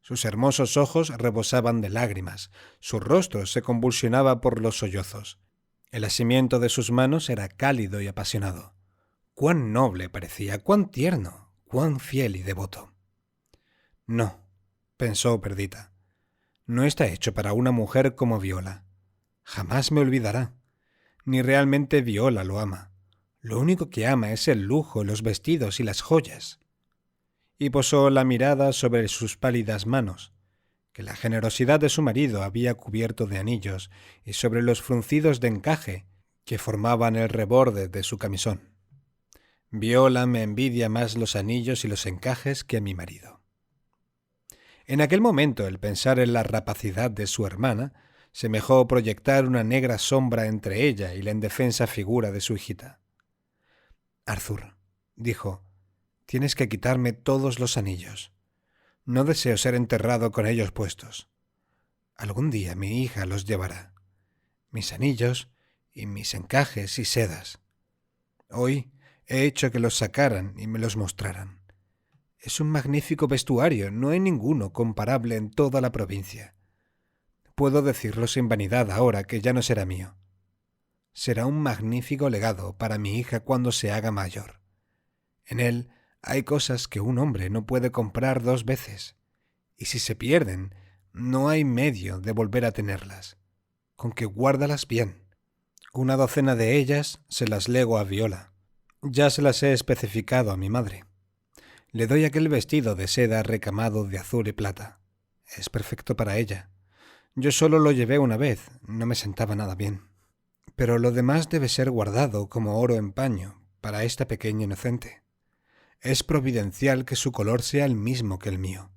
Sus hermosos ojos rebosaban de lágrimas, su rostro se convulsionaba por los sollozos. El asimiento de sus manos era cálido y apasionado. Cuán noble parecía, cuán tierno, cuán fiel y devoto. No, pensó Perdita, no está hecho para una mujer como Viola. Jamás me olvidará. Ni realmente Viola lo ama. Lo único que ama es el lujo, los vestidos y las joyas. Y posó la mirada sobre sus pálidas manos, que la generosidad de su marido había cubierto de anillos, y sobre los fruncidos de encaje que formaban el reborde de su camisón. Viola me envidia más los anillos y los encajes que a mi marido. En aquel momento el pensar en la rapacidad de su hermana semejó proyectar una negra sombra entre ella y la indefensa figura de su hijita. Arthur, dijo, tienes que quitarme todos los anillos. No deseo ser enterrado con ellos puestos. Algún día mi hija los llevará. Mis anillos y mis encajes y sedas. Hoy he hecho que los sacaran y me los mostraran. Es un magnífico vestuario, no hay ninguno comparable en toda la provincia. Puedo decirlo sin vanidad ahora que ya no será mío. Será un magnífico legado para mi hija cuando se haga mayor. En él hay cosas que un hombre no puede comprar 2 veces, y si se pierden, no hay medio de volver a tenerlas. Con que guárdalas bien. 1 docena de ellas se las lego a Viola. Ya se las he especificado a mi madre. Le doy aquel vestido de seda recamado de azul y plata. Es perfecto para ella. Yo solo lo llevé una vez, no me sentaba nada bien. Pero lo demás debe ser guardado como oro en paño para esta pequeña inocente. Es providencial que su color sea el mismo que el mío.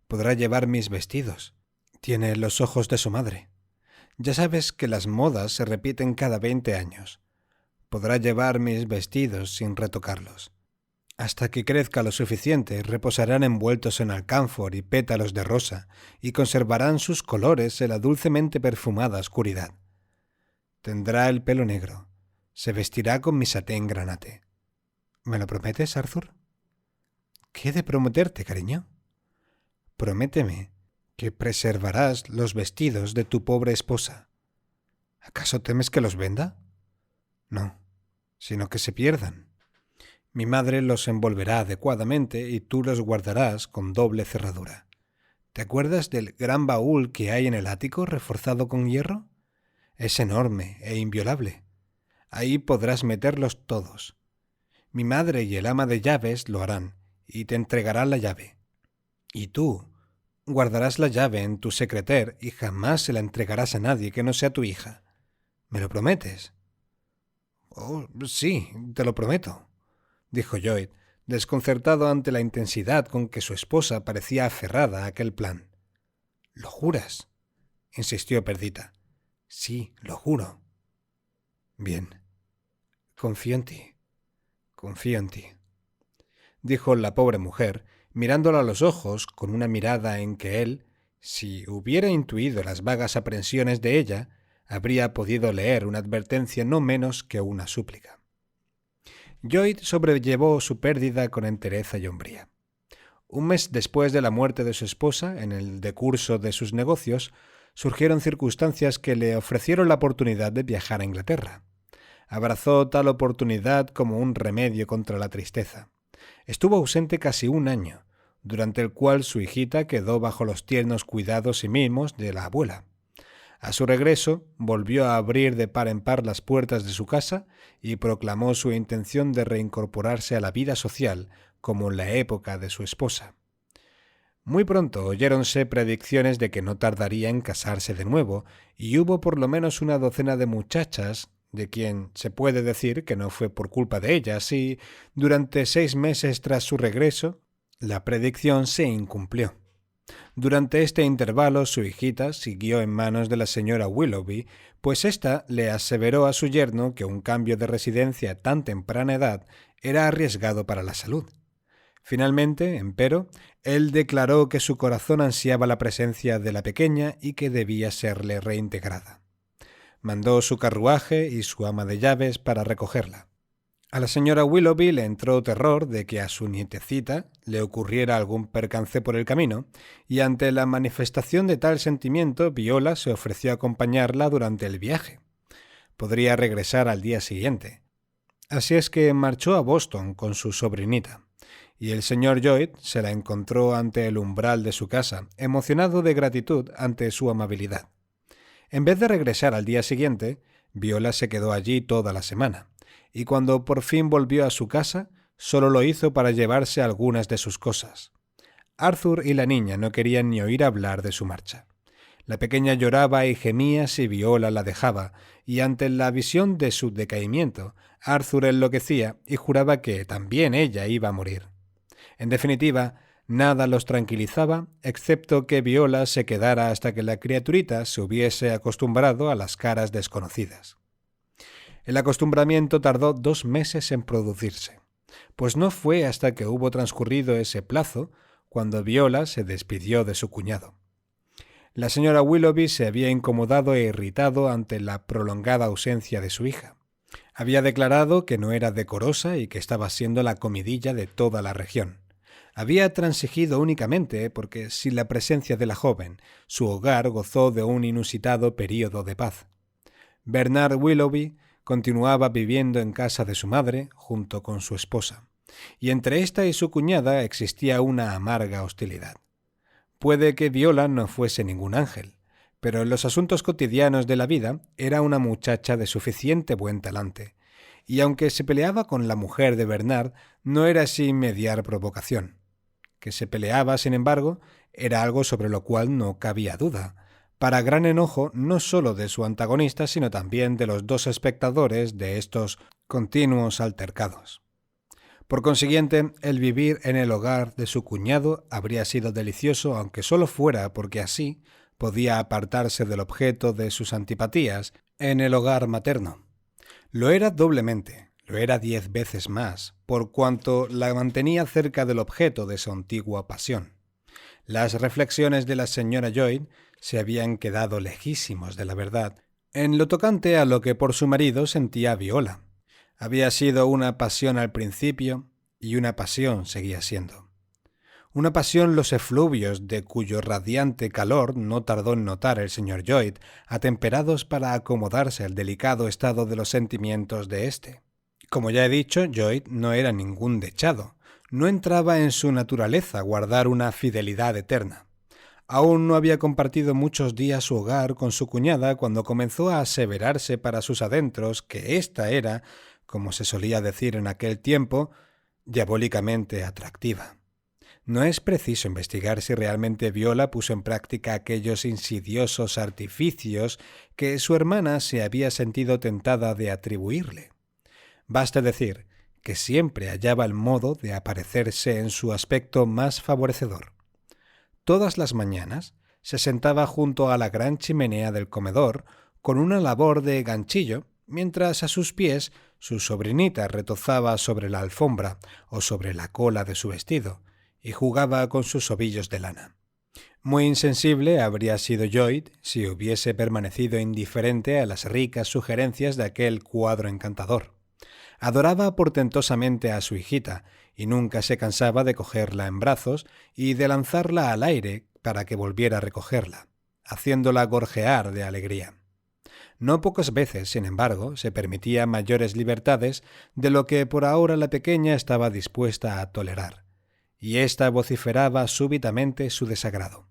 Podrá llevar mis vestidos. Tiene los ojos de su madre. Ya sabes que las modas se repiten cada 20 años. Podrá llevar mis vestidos sin retocarlos. Hasta que crezca lo suficiente, reposarán envueltos en alcánfor y pétalos de rosa y conservarán sus colores en la dulcemente perfumada oscuridad. Tendrá el pelo negro. Se vestirá con mi satén granate. ¿Me lo prometes, Arthur? ¿Qué he de prometerte, cariño? Prométeme que preservarás los vestidos de tu pobre esposa. ¿Acaso temes que los venda? No, sino que se pierdan. Mi madre los envolverá adecuadamente y tú los guardarás con doble cerradura. ¿Te acuerdas del gran baúl que hay en el ático reforzado con hierro? Es enorme e inviolable. Ahí podrás meterlos todos. Mi madre y el ama de llaves lo harán y te entregarán la llave. Y tú guardarás la llave en tu secreter y jamás se la entregarás a nadie que no sea tu hija. ¿Me lo prometes? Oh, sí, te lo prometo, dijo Lloyd, desconcertado ante la intensidad con que su esposa parecía aferrada a aquel plan. ¿Lo juras? Insistió Perdita. Sí, lo juro. Bien. Confío en ti. Confío en ti, dijo la pobre mujer, mirándola a los ojos con una mirada en que él, si hubiera intuido las vagas aprensiones de ella, habría podido leer una advertencia no menos que una súplica. Lloyd sobrellevó su pérdida con entereza y hombría. 1 mes después de la muerte de su esposa, en el decurso de sus negocios, surgieron circunstancias que le ofrecieron la oportunidad de viajar a Inglaterra. Abrazó tal oportunidad como un remedio contra la tristeza. Estuvo ausente casi 1 año, durante el cual su hijita quedó bajo los tiernos cuidados y mimos de la abuela. A su regreso, volvió a abrir de par en par las puertas de su casa y proclamó su intención de reincorporarse a la vida social como en la época de su esposa. Muy pronto oyéronse predicciones de que no tardaría en casarse de nuevo, y hubo por lo menos una docena de muchachas, de quien se puede decir que no fue por culpa de ellas, y durante 6 meses tras su regreso, la predicción se incumplió. Durante este intervalo su hijita siguió en manos de la señora Willoughby, pues ésta le aseveró a su yerno que un cambio de residencia a tan temprana edad era arriesgado para la salud. Finalmente, empero, él declaró que su corazón ansiaba la presencia de la pequeña y que debía serle reintegrada. Mandó su carruaje y su ama de llaves para recogerla. A la señora Willoughby le entró terror de que a su nietecita le ocurriera algún percance por el camino, y ante la manifestación de tal sentimiento, Viola se ofreció a acompañarla durante el viaje. Podría regresar al día siguiente. Así es que marchó a Boston con su sobrinita, y el señor Lloyd se la encontró ante el umbral de su casa, emocionado de gratitud ante su amabilidad. En vez de regresar al día siguiente, Viola se quedó allí toda la semana, y cuando por fin volvió a su casa, solo lo hizo para llevarse algunas de sus cosas. Arthur y la niña no querían ni oír hablar de su marcha. La pequeña lloraba y gemía si Viola la dejaba, y ante la visión de su decaimiento, Arthur enloquecía y juraba que también ella iba a morir. En definitiva, nada los tranquilizaba, excepto que Viola se quedara hasta que la criaturita se hubiese acostumbrado a las caras desconocidas. El acostumbramiento tardó 2 meses en producirse, pues no fue hasta que hubo transcurrido ese plazo cuando Viola se despidió de su cuñado. La señora Willoughby se había incomodado e irritado ante la prolongada ausencia de su hija. Había declarado que no era decorosa y que estaba siendo la comidilla de toda la región. Había transigido únicamente porque, sin la presencia de la joven, su hogar gozó de un inusitado período de paz. Bernard Willoughby continuaba viviendo en casa de su madre junto con su esposa, y entre ésta y su cuñada existía una amarga hostilidad. Puede que Viola no fuese ningún ángel, pero en los asuntos cotidianos de la vida era una muchacha de suficiente buen talante, y aunque se peleaba con la mujer de Bernard, no era sin mediar provocación. Que se peleaba, sin embargo, era algo sobre lo cual no cabía duda, para gran enojo no solo de su antagonista, sino también de los 2 espectadores de estos continuos altercados. Por consiguiente, el vivir en el hogar de su cuñado habría sido delicioso, aunque solo fuera porque así podía apartarse del objeto de sus antipatías en el hogar materno. Lo era doblemente, lo era 10 veces más, por cuanto la mantenía cerca del objeto de su antigua pasión. Las reflexiones de la señora Lloyd se habían quedado lejísimos de la verdad en lo tocante a lo que por su marido sentía Viola. Había sido una pasión al principio y una pasión seguía siendo. Una pasión los efluvios de cuyo radiante calor no tardó en notar el señor Lloyd, atemperados para acomodarse al delicado estado de los sentimientos de éste. Como ya he dicho, Lloyd no era ningún dechado. No entraba en su naturaleza guardar una fidelidad eterna. Aún no había compartido muchos días su hogar con su cuñada cuando comenzó a aseverarse para sus adentros que ésta era, como se solía decir en aquel tiempo, diabólicamente atractiva. No es preciso investigar si realmente Viola puso en práctica aquellos insidiosos artificios que su hermana se había sentido tentada de atribuirle. Basta decir que siempre hallaba el modo de aparecerse en su aspecto más favorecedor. Todas las mañanas se sentaba junto a la gran chimenea del comedor con una labor de ganchillo, mientras a sus pies su sobrinita retozaba sobre la alfombra o sobre la cola de su vestido y jugaba con sus ovillos de lana. Muy insensible habría sido Lloyd si hubiese permanecido indiferente a las ricas sugerencias de aquel cuadro encantador. Adoraba portentosamente a su hijita y nunca se cansaba de cogerla en brazos y de lanzarla al aire para que volviera a recogerla, haciéndola gorjear de alegría. No pocas veces, sin embargo, se permitía mayores libertades de lo que por ahora la pequeña estaba dispuesta a tolerar, y ésta vociferaba súbitamente su desagrado.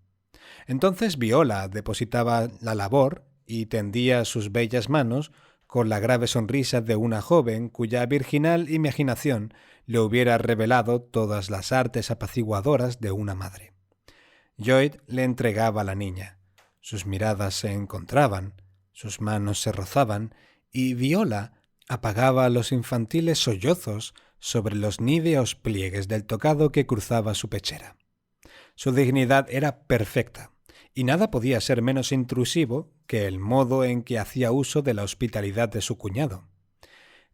Entonces Viola depositaba la labor y tendía sus bellas manos con la grave sonrisa de una joven cuya virginal imaginación le hubiera revelado todas las artes apaciguadoras de una madre. Lloyd le entregaba a la niña. Sus miradas se encontraban, sus manos se rozaban, y Viola apagaba los infantiles sollozos sobre los níveos pliegues del tocado que cruzaba su pechera. Su dignidad era perfecta, y nada podía ser menos intrusivo que el modo en que hacía uso de la hospitalidad de su cuñado.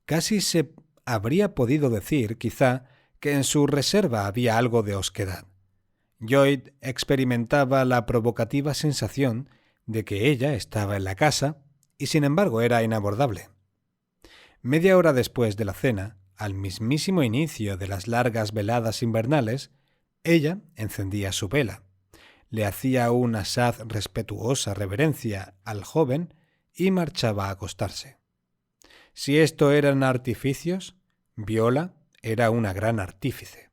Casi se habría podido decir, quizá, que en su reserva había algo de osquedad. Lloyd experimentaba la provocativa sensación de que ella estaba en la casa y sin embargo era inabordable. Media hora después de la cena, al mismísimo inicio de las largas veladas invernales, ella encendía su vela, le hacía una asaz respetuosa reverencia al joven y marchaba a acostarse. Si esto eran artificios, Viola era una gran artífice.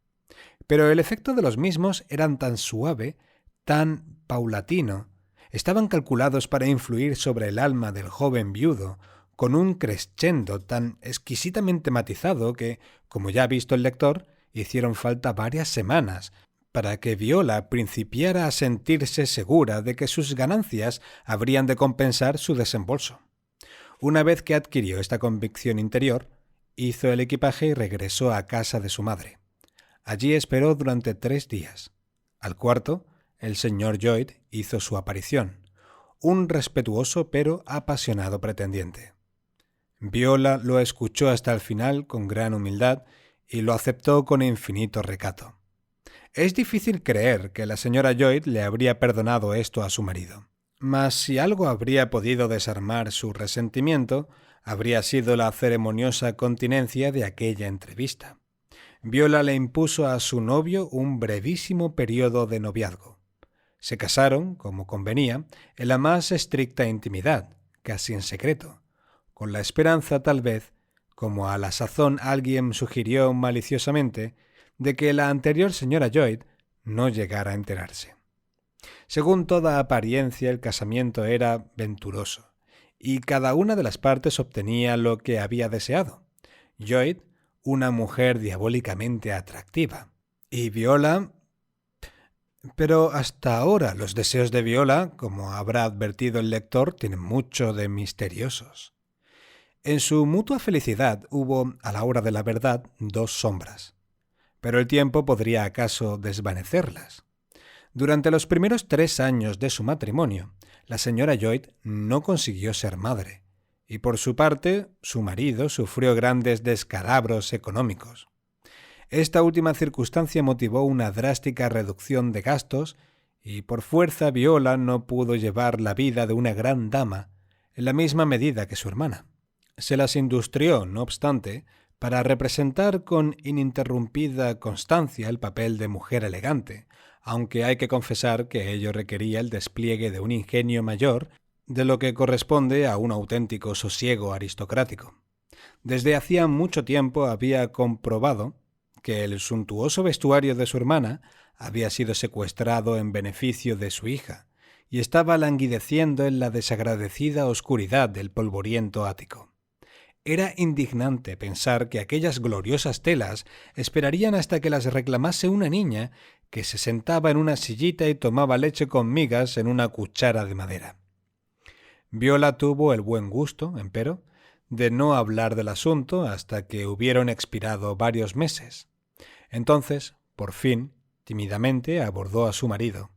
Pero el efecto de los mismos eran tan suave, tan paulatino, estaban calculados para influir sobre el alma del joven viudo con un crescendo tan exquisitamente matizado que, como ya ha visto el lector, hicieron falta varias semanas para que Viola principiara a sentirse segura de que sus ganancias habrían de compensar su desembolso. Una vez que adquirió esta convicción interior, hizo el equipaje y regresó a casa de su madre. Allí esperó durante 3 días. Al cuarto, el señor Lloyd hizo su aparición, un respetuoso pero apasionado pretendiente. Viola lo escuchó hasta el final con gran humildad y lo aceptó con infinito recato. Es difícil creer que la señora Lloyd le habría perdonado esto a su marido. Mas si algo habría podido desarmar su resentimiento, habría sido la ceremoniosa continencia de aquella entrevista. Viola le impuso a su novio un brevísimo periodo de noviazgo. Se casaron, como convenía, en la más estricta intimidad, casi en secreto, con la esperanza, tal vez, como a la sazón alguien sugirió maliciosamente, de que la anterior señora Lloyd no llegara a enterarse. Según toda apariencia, el casamiento era venturoso, y cada una de las partes obtenía lo que había deseado. Lloyd, una mujer diabólicamente atractiva, y Viola... Pero hasta ahora los deseos de Viola, como habrá advertido el lector, tienen mucho de misteriosos. En su mutua felicidad hubo, a la hora de la verdad, 2 sombras. Pero el tiempo podría acaso desvanecerlas. Durante los primeros 3 años de su matrimonio, la señora Lloyd no consiguió ser madre, y por su parte, su marido sufrió grandes descalabros económicos. Esta última circunstancia motivó una drástica reducción de gastos y por fuerza Viola no pudo llevar la vida de una gran dama en la misma medida que su hermana. Se las industrió, no obstante, para representar con ininterrumpida constancia el papel de mujer elegante, aunque hay que confesar que ello requería el despliegue de un ingenio mayor de lo que corresponde a un auténtico sosiego aristocrático. Desde hacía mucho tiempo había comprobado que el suntuoso vestuario de su hermana había sido secuestrado en beneficio de su hija y estaba languideciendo en la desagradecida oscuridad del polvoriento ático. Era indignante pensar que aquellas gloriosas telas esperarían hasta que las reclamase una niña que se sentaba en una sillita y tomaba leche con migas en una cuchara de madera. Viola tuvo el buen gusto, empero, de no hablar del asunto hasta que hubieron expirado varios meses. Entonces, por fin, tímidamente abordó a su marido.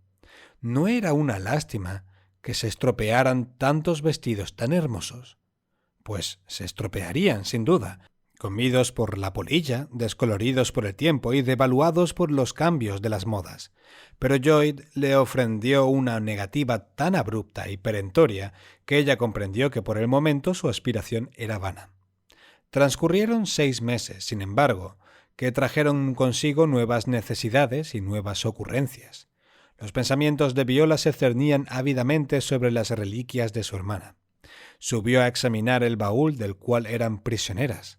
¿No era una lástima que se estropearan tantos vestidos tan hermosos? Pues se estropearían, sin duda, comidos por la polilla, descoloridos por el tiempo y devaluados por los cambios de las modas. Pero Lloyd le ofreció una negativa tan abrupta y perentoria que ella comprendió que por el momento su aspiración era vana. Transcurrieron 6 meses, sin embargo, que trajeron consigo nuevas necesidades y nuevas ocurrencias. Los pensamientos de Viola se cernían ávidamente sobre las reliquias de su hermana. Subió a examinar el baúl del cual eran prisioneras.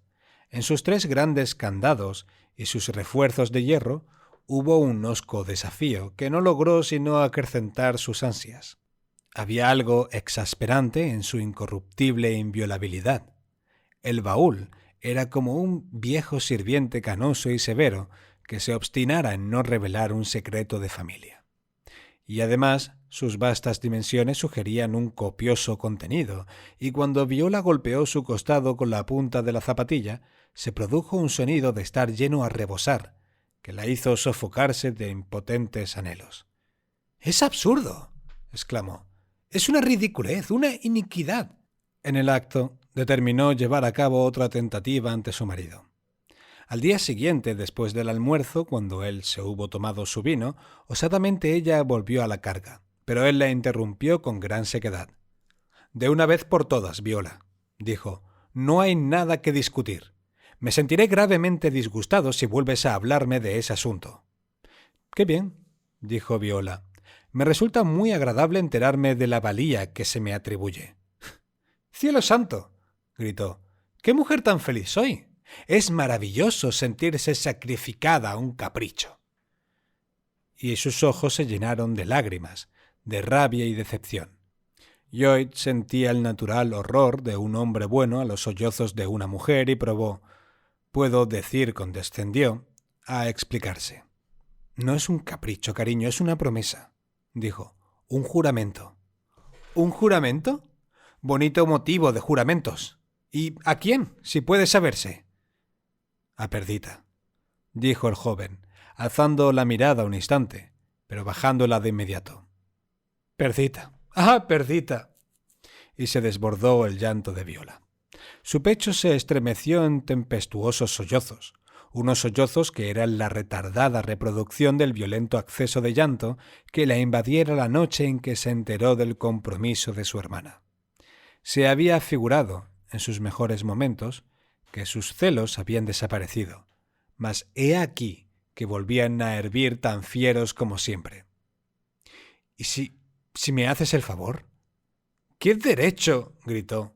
En sus 3 grandes candados y sus refuerzos de hierro hubo un hosco desafío que no logró sino acrecentar sus ansias. Había algo exasperante en su incorruptible inviolabilidad. El baúl era como un viejo sirviente canoso y severo que se obstinara en no revelar un secreto de familia. Y además, sus vastas dimensiones sugerían un copioso contenido, y cuando Viola golpeó su costado con la punta de la zapatilla, se produjo un sonido de estar lleno a rebosar, que la hizo sofocarse de impotentes anhelos. «¡Es absurdo!», exclamó. «Es una ridiculez, una iniquidad». En el acto, determinó llevar a cabo otra tentativa ante su marido. Al día siguiente, después del almuerzo, cuando él se hubo tomado su vino, osadamente ella volvió a la carga, pero él la interrumpió con gran sequedad. «De una vez por todas, Viola», dijo, «no hay nada que discutir. Me sentiré gravemente disgustado si vuelves a hablarme de ese asunto». «Qué bien», dijo Viola. «Me resulta muy agradable enterarme de la valía que se me atribuye». «¡Cielo santo!», gritó. «¡Qué mujer tan feliz soy! Es maravilloso sentirse sacrificada a un capricho». Y sus ojos se llenaron de lágrimas, de rabia y decepción. Lloyd sentía el natural horror de un hombre bueno a los sollozos de una mujer y probó, puedo decir condescendió, a explicarse. «No es un capricho, cariño, es una promesa», dijo. «Un juramento». «¿Un juramento? Bonito motivo de juramentos. ¿Y a quién, si puede saberse?» «A Perdita», dijo el joven, alzando la mirada un instante, pero bajándola de inmediato. «Perdita. ¡Ah, Perdita!». Y se desbordó el llanto de Viola. Su pecho se estremeció en tempestuosos sollozos, unos sollozos que eran la retardada reproducción del violento acceso de llanto que la invadiera la noche en que se enteró del compromiso de su hermana. Se había figurado, en sus mejores momentos, que sus celos habían desaparecido, mas he aquí que volvían a hervir tan fieros como siempre. «¿Y si me haces el favor?» «¿Qué derecho?», gritó,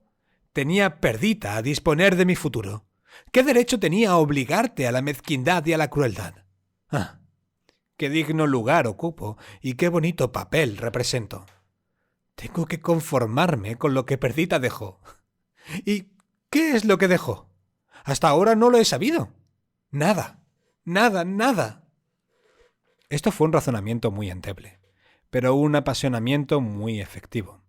«tenía Perdita a disponer de mi futuro? ¿Qué derecho tenía a obligarte a la mezquindad y a la crueldad? ¡Ah! ¡Qué digno lugar ocupo y qué bonito papel represento! Tengo que conformarme con lo que Perdita dejó. ¿Y qué es lo que dejó? Hasta ahora no lo he sabido. Nada, nada, nada». Esto fue un razonamiento muy endeble, pero un apasionamiento muy efectivo.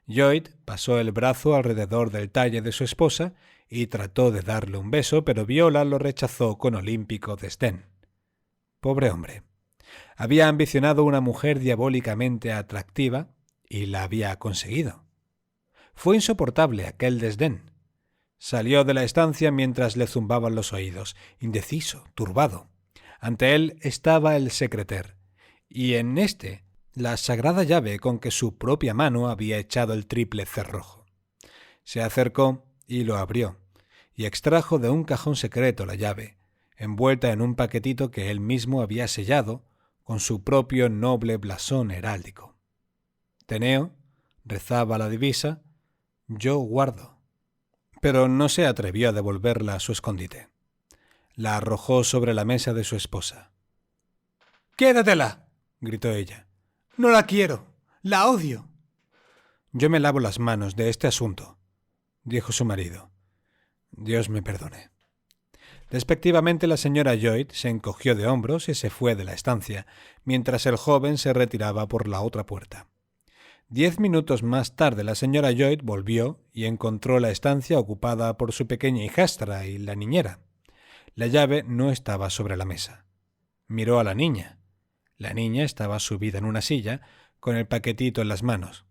Lloyd pasó el brazo alrededor del talle de su esposa y trató de darle un beso, pero Viola lo rechazó con olímpico desdén. Pobre hombre. Había ambicionado una mujer diabólicamente atractiva y la había conseguido. Fue insoportable aquel desdén. Salió de la estancia mientras le zumbaban los oídos, indeciso, turbado. Ante él estaba el secreter, y en éste la sagrada llave con que su propia mano había echado el triple cerrojo. Se acercó y lo abrió, y extrajo de un cajón secreto la llave, envuelta en un paquetito que él mismo había sellado con su propio noble blasón heráldico. «Teneo», rezaba la divisa, «yo guardo». Pero no se atrevió a devolverla a su escondite. La arrojó sobre la mesa de su esposa. «¡Quédatela!», gritó ella. «No la quiero. La odio». «Yo me lavo las manos de este asunto», dijo su marido. «Dios me perdone». Despectivamente la señora Lloyd se encogió de hombros y se fue de la estancia, mientras el joven se retiraba por la otra puerta. 10 minutos más tarde la señora Lloyd volvió y encontró la estancia ocupada por su pequeña hijastra y la niñera. La llave no estaba sobre la mesa. Miró a la niña. La niña estaba subida en una silla, con el paquetito en las manos.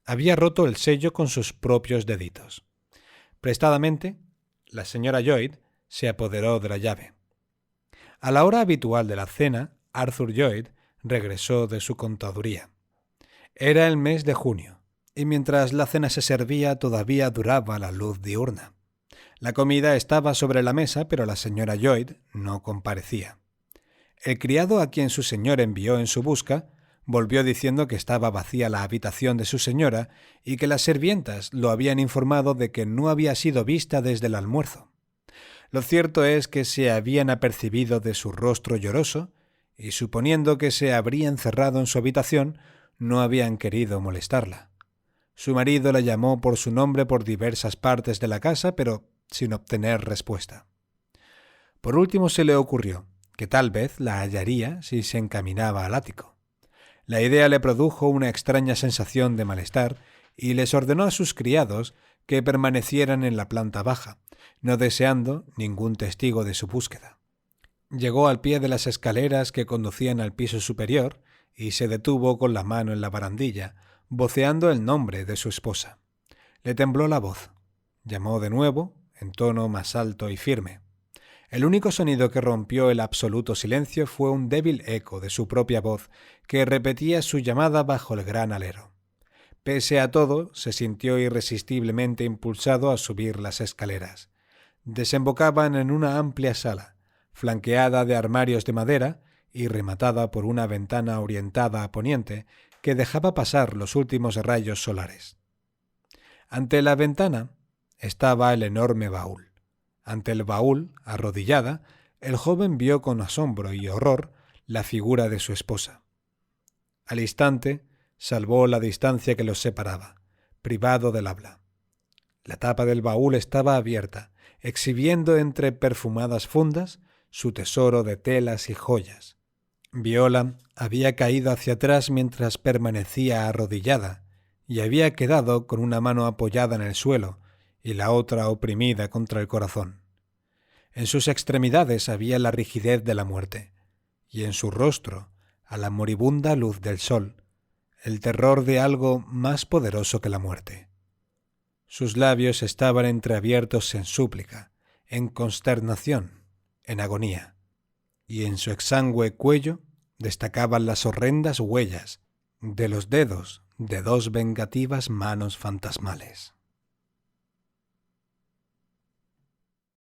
Había roto el sello con sus propios deditos. Prestadamente, la señora Lloyd se apoderó de la llave. A la hora habitual de la cena, Arthur Lloyd regresó de su contaduría. Era el mes de junio, y mientras la cena se servía todavía duraba la luz diurna. La comida estaba sobre la mesa, pero la señora Lloyd no comparecía. El criado a quien su señor envió en su busca volvió diciendo que estaba vacía la habitación de su señora y que las sirvientas lo habían informado de que no había sido vista desde el almuerzo. Lo cierto es que se habían apercibido de su rostro lloroso y, suponiendo que se habría encerrado en su habitación, no habían querido molestarla. Su marido la llamó por su nombre por diversas partes de la casa, pero sin obtener respuesta. Por último se le ocurrió que tal vez la hallaría si se encaminaba al ático. La idea le produjo una extraña sensación de malestar y les ordenó a sus criados que permanecieran en la planta baja, no deseando ningún testigo de su búsqueda. Llegó al pie de las escaleras que conducían al piso superior y se detuvo con la mano en la barandilla, voceando el nombre de su esposa. Le tembló la voz. Llamó de nuevo, en tono más alto y firme. El único sonido que rompió el absoluto silencio fue un débil eco de su propia voz que repetía su llamada bajo el gran alero. Pese a todo, se sintió irresistiblemente impulsado a subir las escaleras. Desembocaban en una amplia sala, flanqueada de armarios de madera y rematada por una ventana orientada a poniente que dejaba pasar los últimos rayos solares. Ante la ventana estaba el enorme baúl. Ante el baúl, arrodillada, el joven vio con asombro y horror la figura de su esposa. Al instante, salvó la distancia que los separaba, privado del habla. La tapa del baúl estaba abierta, exhibiendo entre perfumadas fundas su tesoro de telas y joyas. Viola había caído hacia atrás mientras permanecía arrodillada y había quedado con una mano apoyada en el suelo y la otra oprimida contra el corazón. En sus extremidades había la rigidez de la muerte, y en su rostro, a la moribunda luz del sol, el terror de algo más poderoso que la muerte. Sus labios estaban entreabiertos en súplica, en consternación, en agonía, y en su exangüe cuello destacaban las horrendas huellas de los dedos de dos vengativas manos fantasmales.